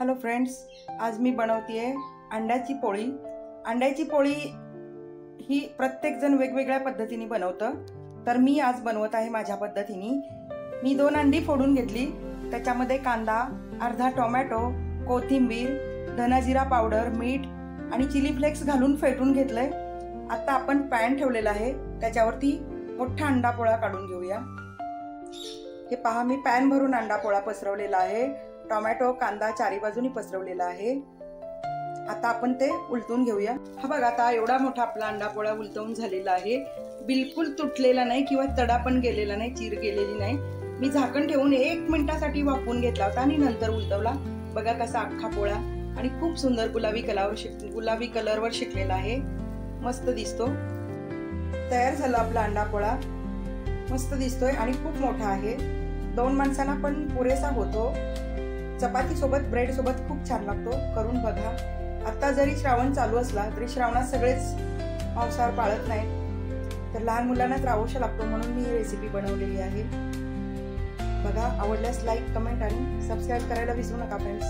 Hello friends, आज मी बनवतेय अंड्याची पोळी। अंड्याची पोळी ही प्रत्येक जण वेगवेगळ्या पद्धतीने बनवतं, तर मी आज बनवत आहे माझ्या पद्धतीने। मी 2 अंडी फोडून घेतली, त्याच्यामध्ये कांदा, अर्धा टोमॅटो, कोथिंबीर, धना जिरा पावडर, मीठ आणि चिली फ्लेक्स घालून फेटून घेतलंय। आता आपण पॅन ठेवलेला आहे, त्याच्यावरती मोठा अंडा पोळा काढून घेऊया। हे पहा, मी पॅन भरून अंडा पोळा पसरवलेला आहे। टोमॅटो कांदा चारी बाजूनी पसरवलेला आहे। आता आपण ते उलटून घेऊया। हा बघा, आता एवढा मोठा आपला अंडा पोळा उलटवून झालेला आहे। बिलकुल तुटलेला नाही किंवा तडा पण गेलेला नाही, चीर गेलेली नाही। मी झाकण ठेवून 1 मिनिटासाठी वाफवून घेतला होता आणि नंतर उलटवला। बघा कसा अख्खा पोळा आणि खूप सुंदर गुलाबी कलरवर शेकलेला आहे, मस्त दिसतो। तयार झाला आपला अंडा पोळा, मस्त दिसतोय आणि खूप मोठा आहे। 2 माणसांना पण पुरेसा होतो। चपाती सोबत, ब्रेड सोबत खूप छान लागतो, करून बघा। आता जरी श्रावण चालू असला तरी श्रावणात सगळेच मांसाहार पाळत नाहीत, तर लहान मुलांनाच रावोशा लागतो, म्हणून मी ही रेसिपी बनवलेली आहे। बघा, आवडल्यास लाईक, कमेंट आणि सबस्क्राईब करायला विसरू नका फ्रेंड्स।